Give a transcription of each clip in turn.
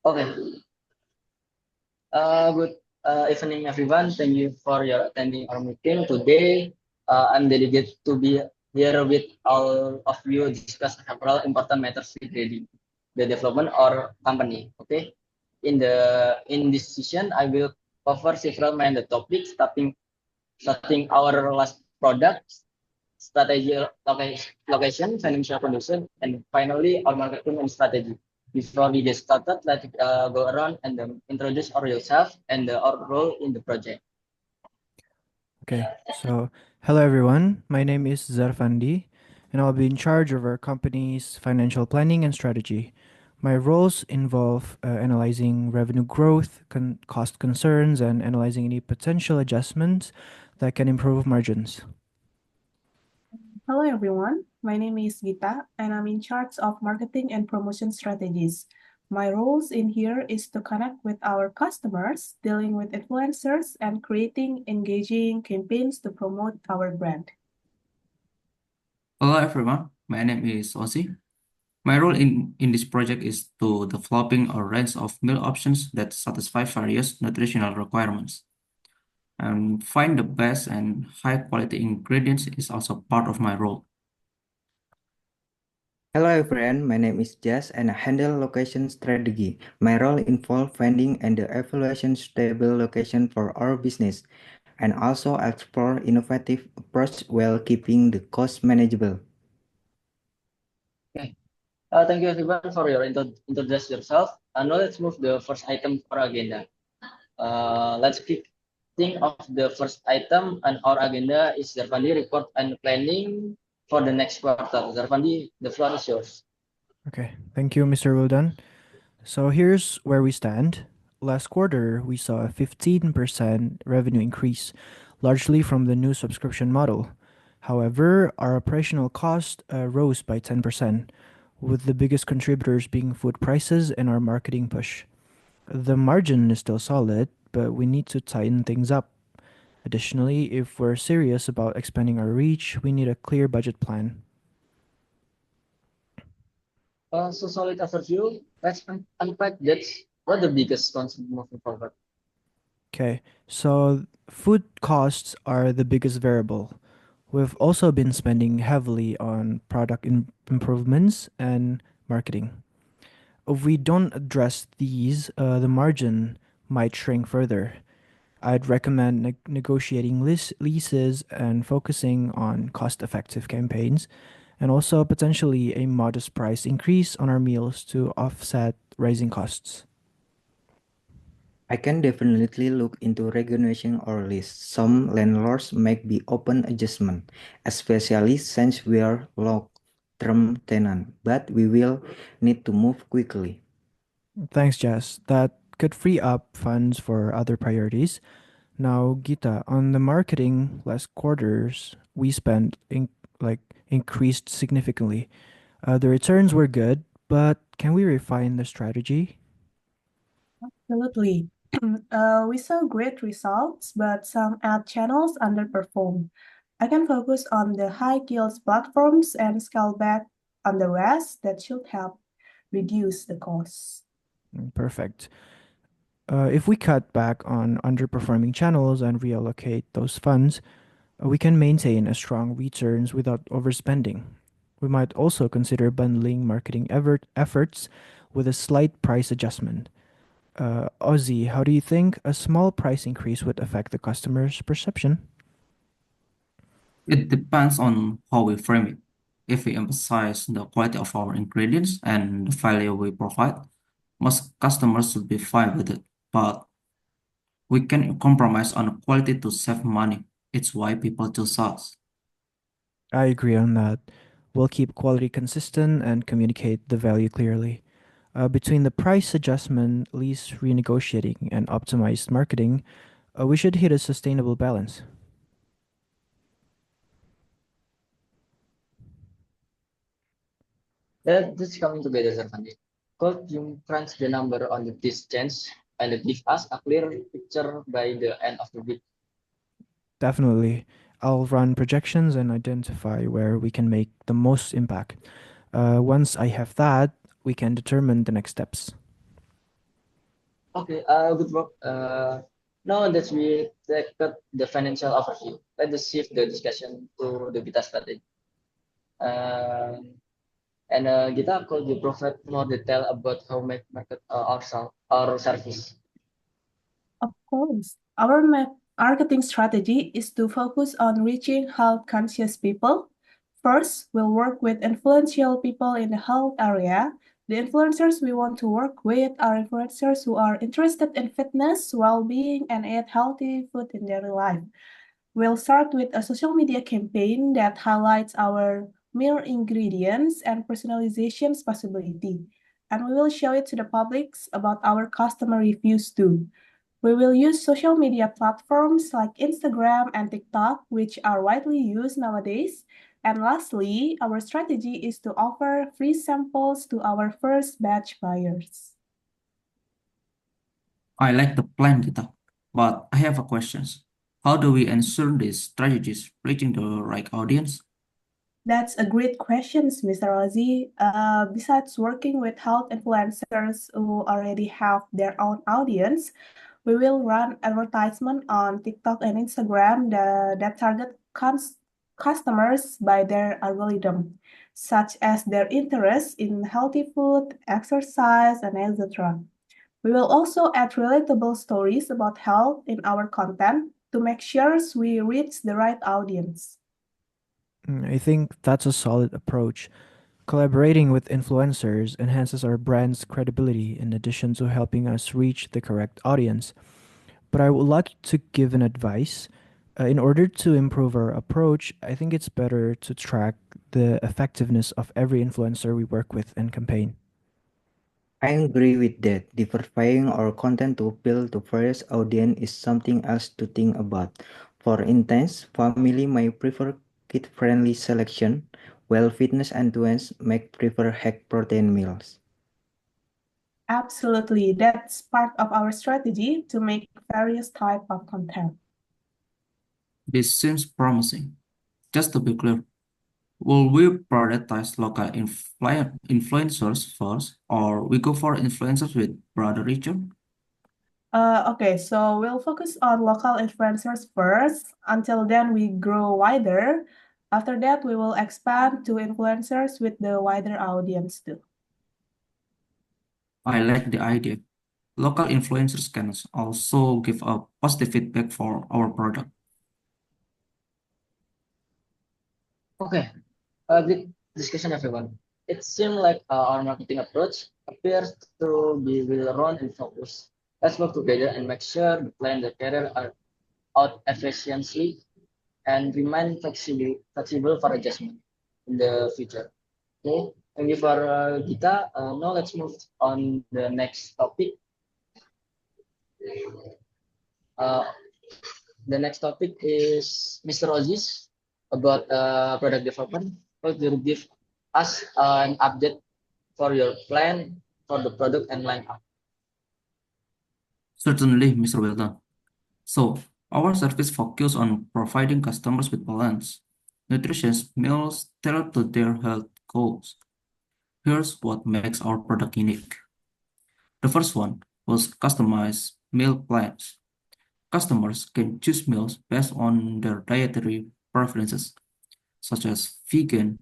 Okay. Good evening, everyone. Thank you for your attending our meeting today. I'm delighted to be here with all of you discuss several important matters regarding the development or company. Okay. In this session, I will cover several main topics, starting our last product, strategy, location, financial condition, and finally our marketing and strategy. Before we get started, let's go around and introduce ourselves and our role in the project. Okay, so hello everyone. My name is Zarfandi, and I'll be in charge of our company's financial planning and strategy. My roles involve analyzing revenue growth, cost concerns, and analyzing any potential adjustments that can improve margins. Hello everyone, my name is Gita and I'm in charge of marketing and promotion strategies. My roles in here is to connect with our customers, dealing with influencers, and creating engaging campaigns to promote our brand. Hello everyone, my name is Ozzy. My role in this project is to developing a range of meal options that satisfy various nutritional requirements. And find the best and high quality ingredients is also part of my role. Hello everyone, my name is Jess and I handle location strategy. My role involves finding and the evaluation stable location for our business and also explore innovative approach while keeping the cost manageable. Okay. Thank you everyone for your introduce yourself. Now let's move the first item for agenda. Let's think of the first item on our agenda is Zarfandi report and planning for the next quarter. Zarfandi, the floor is yours. Okay, thank you, Mr. Wildan. So here's where we stand. Last quarter, we saw a 15% revenue increase, largely from the new subscription model. However, our operational cost rose by 10%, with the biggest contributors being food prices and our marketing push. The margin is still solid, but we need to tighten things up. Additionally, if we're serious about expanding our reach, we need a clear budget plan. So solid overview. Let's unpack that. What the biggest concern moving forward? Okay, so food costs are the biggest variable. We've also been spending heavily on improvements and marketing. If we don't address these, the margin might shrink further. I'd recommend negotiating leases and focusing on cost effective campaigns, and also potentially a modest price increase on our meals to offset rising costs. I can definitely look into regulation or lease. Some landlords make be open adjustment, especially since we are long-term tenant, but we will need to move quickly. Thanks, Jess. That could free up funds for other priorities. Now, Gita, on the marketing last quarters, we spent increased significantly. The returns were good, but can we refine the strategy? Absolutely. We saw great results, but some ad channels underperformed. I can focus on the high yields platforms and scale back on the rest that should help reduce the costs. Perfect. If we cut back on underperforming channels and reallocate those funds, we can maintain a strong returns without overspending. We might also consider bundling marketing efforts with a slight price adjustment. Ozzy, how do you think a small price increase would affect the customer's perception? It depends on how we frame it. If we emphasize the quality of our ingredients and the value we provide, most customers should be fine with it. But we can compromise on quality to save money. It's why people choose us. I agree on that. We'll keep quality consistent and communicate the value clearly. Between the price adjustment, lease renegotiating, and optimized marketing, we should hit a sustainable balance. This coming together, Zarfandi. Could you crunch the number on this change and give us a clear picture by the end of the week? Definitely. I'll run projections and identify where we can make the most impact. Once I have that, we can determine the next steps. Okay, good work. Now that we take up the financial overview, let us shift the discussion to the Gita strategy. Um, Gita, could you provide more detail about how we market our service? Of course. Our marketing strategy is to focus on reaching health conscious people. First, we'll work with influential people in the health area. The influencers we want to work with are influencers who are interested in fitness, well being, and eat healthy food in their life. We'll start with a social media campaign that highlights our meal ingredients and personalization's possibility. And we will show it to the publics about our customer reviews too. We will use social media platforms like Instagram and TikTok, which are widely used nowadays. And lastly, our strategy is to offer free samples to our first batch buyers. I like the plan, Gita, but I have a questions. How do we ensure these strategies reaching the right audience? That's a great question, Mr. Ozzy. Besides working with health influencers who already have their own audience, we will run advertisement on TikTok and Instagram that target customers by their algorithm, such as their interest in healthy food, exercise, and etc. We will also add relatable stories about health in our content to make sure we reach the right audience. I think that's a solid approach. Collaborating with influencers enhances our brand's credibility in addition to helping us reach the correct audience. But I would like to give an advice. In order to improve our approach, I think it's better to track the effectiveness of every influencer we work with and campaign. I agree with that. Diversifying our content to appeal to various audience is something else to think about. For instance, family may prefer kid-friendly selection, while fitness enthusiasts may prefer high protein meals. Absolutely. That's part of our strategy to make various type of content. This seems promising. Just to be clear, will we prioritize local influencers first, or we go for influencers with broader reach? Okay, so we'll focus on local influencers first. Until then, we grow wider. After that, we will expand to influencers with the wider audience too. I like the idea. Local influencers can also give a positive feedback for our product. Okay, good discussion, everyone. It seems like our marketing approach appears to be well run and focused. Let's work together and make sure the plan the career are out efficiently and remain flexible for adjustment in the future. Okay, thank you for Gita. Now let's move on the next topic. Uh, the next topic is Mr. Ozis about product development. Could you give us an update for your plan for the product and lineup? Certainly, Mr. Wilton. So, our service focus on providing customers with balanced, nutritious meals tailored to their health goals. Here's what makes our product unique. The first one was customized meal plans. Customers can choose meals based on their dietary preferences, such as vegan,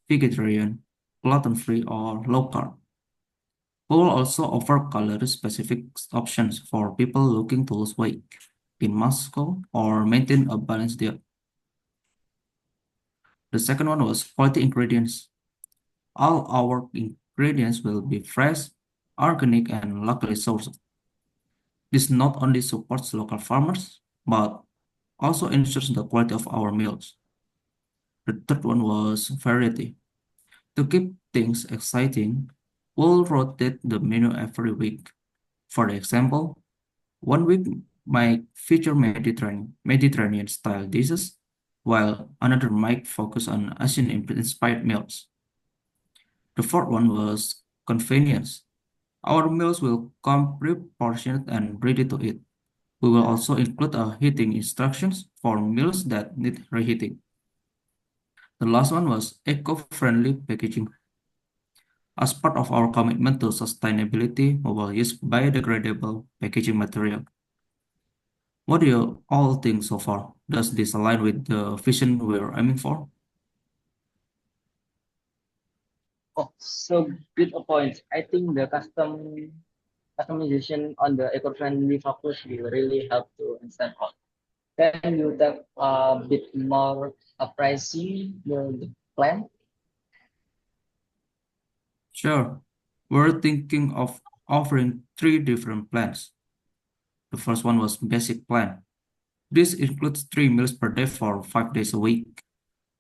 vegetarian, gluten-free, or low carb. We will also offer calorie-specific options for people looking to lose weight, gain muscle, or maintain a balanced diet. The second one was quality ingredients. All our ingredients will be fresh, organic, and locally sourced. This not only supports local farmers, but also ensures the quality of our meals. The third one was variety. To keep things exciting, we'll rotate the menu every week. For example, one week might feature Mediterranean style dishes, while another might focus on Asian inspired meals. The fourth one was convenience. Our meals will come pre-portioned and ready to eat. We will also include heating instructions for meals that need reheating. The last one was eco-friendly packaging. As part of our commitment to sustainability, we will use biodegradable packaging material. What do you all think so far? Does this align with the vision we're aiming for? Oh, so good a point. I think the customization on the eco-friendly focus will really help to understand how. Can you talk a bit more pricing the plan? Sure. We're thinking of offering three different plans. The first one was basic plan. This includes 3 meals per day for 5 days a week.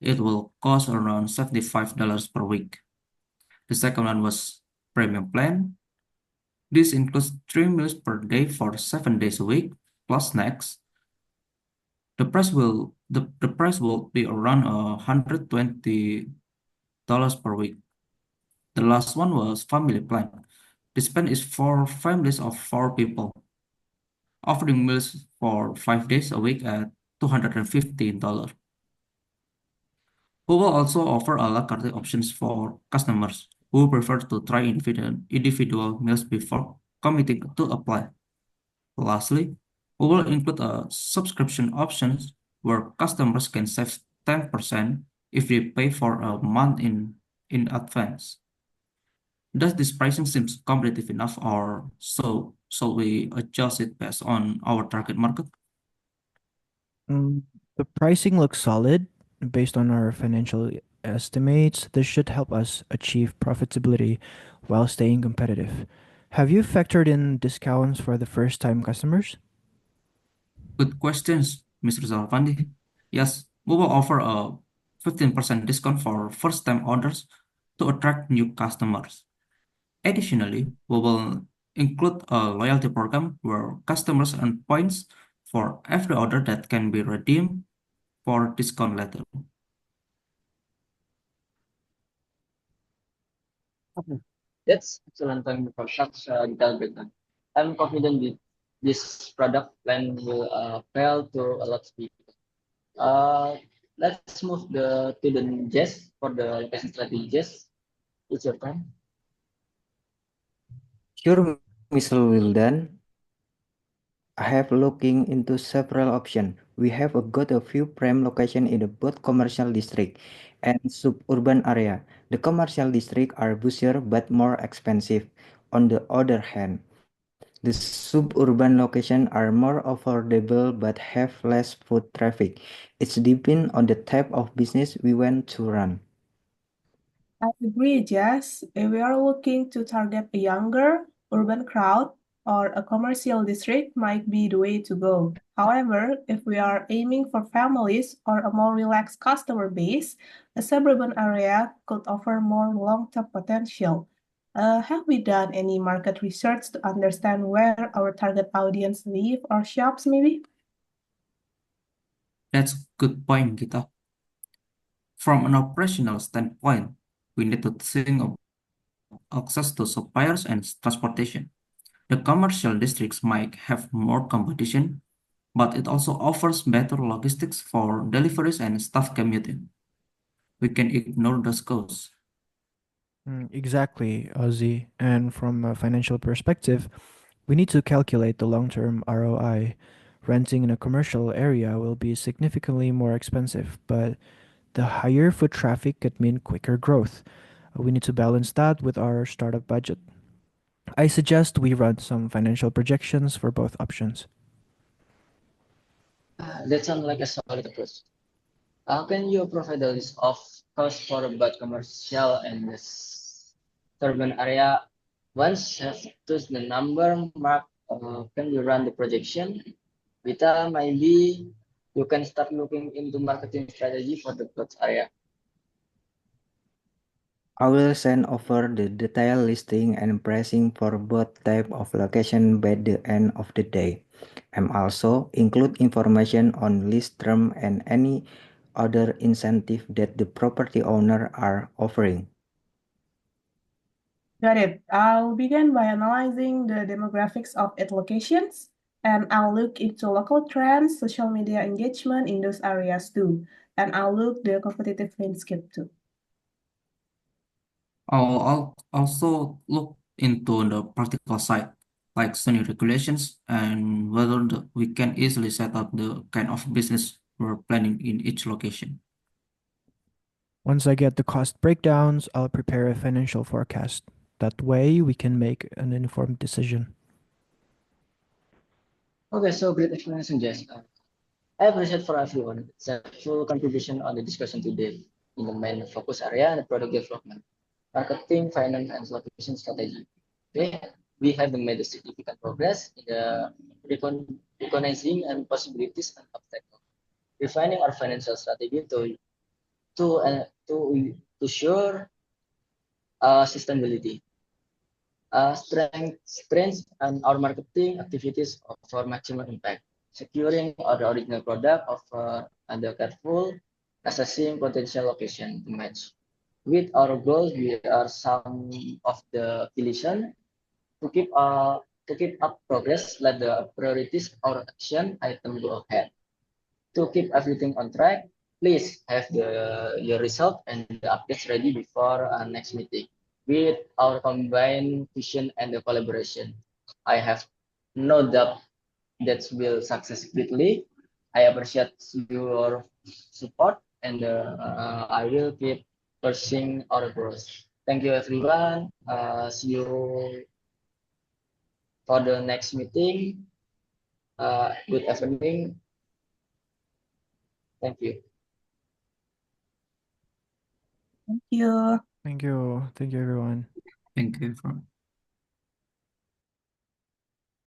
It will cost around $75 per week. The second one was premium plan. This includes 3 meals per day for 7 days a week, plus snacks. The price will be around $120 per week. The last one was family plan. The spend is for families of 4 people, offering meals for 5 days a week at $215. We will also offer a la carte options for customers who prefer to try individual meals before committing to a plan. Lastly, we will include a subscription options where customers can save 10% if they pay for a month in advance. Does this pricing seems competitive enough, or so shall we adjust it based on our target market? Mm, the pricing looks solid based on our financial estimates. This should help us achieve profitability while staying competitive. Have you factored in discounts for the first time customers? Good questions, Mr. Zalfandi. Yes, we will offer a 15% discount for first-time orders to attract new customers. Additionally, we will include a loyalty program where customers earn points for every order that can be redeemed for discount later. Okay. That's excellent time for such detailed breakdown. I'm confident that this product plan will appeal to a lot of people. Uh, let's move to the Jess for the location strategy. Jess, it's your time. Sure, Mr. Wildan. I have looking into several options. We have got a few prime location in the both commercial district and suburban area. The commercial district are busier but more expensive. On the other hand, the suburban location are more affordable but have less foot traffic. It's depend on the type of business we want to run. I agree, Jess. If we are looking to target a younger urban crowd, or a commercial district might be the way to go. However, if we are aiming for families or a more relaxed customer base, a suburban area could offer more long-term potential. Have we done any market research to understand where our target audience live or shops, maybe? That's a good point, Gita. From an operational standpoint, we need to think about access to suppliers and transportation. The commercial districts might have more competition, but it also offers better logistics for deliveries and staff commuting. We can ignore those costs. Exactly, Ozzy. And from a financial perspective, we need to calculate the long term ROI. Renting in a commercial area will be significantly more expensive, but the higher foot traffic could mean quicker growth. We need to balance that with our startup budget. I suggest we run some financial projections for both options. That sounds like a solid approach. Can you provide a list of costs for both commercial and the urban area? Once have choose the number mark, can you run the projection? Vita, maybe you can start looking into marketing strategy for the both area. I will send over the detailed listing and pricing for both type of location by the end of the day. I'm also include information on lease term and any other incentive that the property owner are offering. Got it. I'll begin by analyzing the demographics of its locations, and I'll look into local trends, social media engagement in those areas too, and I'll look the competitive landscape too. I'll also look into the practical side, like zoning regulations and whether we can easily set up the kind of business we're planning in each location. Once I get the cost breakdowns, I'll prepare a financial forecast. That way, we can make an informed decision. Okay, so great explanation, Jess. I appreciate for everyone. It's a full contribution on the discussion today in the main focus area, the product development, marketing, finance, and location strategy. Okay, we have made a significant progress in the recognizing and possibilities and obstacles, refining our financial strategy to sure sustainability. Strengths and our marketing activities for maximum impact, securing our original product of under careful assessing potential location to match. With our goals, we are some of the illusion to keep up progress, let the priorities or action item go ahead. To keep everything on track, please have your result and the updates ready before our next meeting. With our combined vision and the collaboration, I have no doubt that will success quickly. I appreciate your support and I will keep pursuing our growth. Thank you everyone. See you for the next meeting. Good evening. Thank you. Thank you. Thank you. Thank you, everyone. Thank you for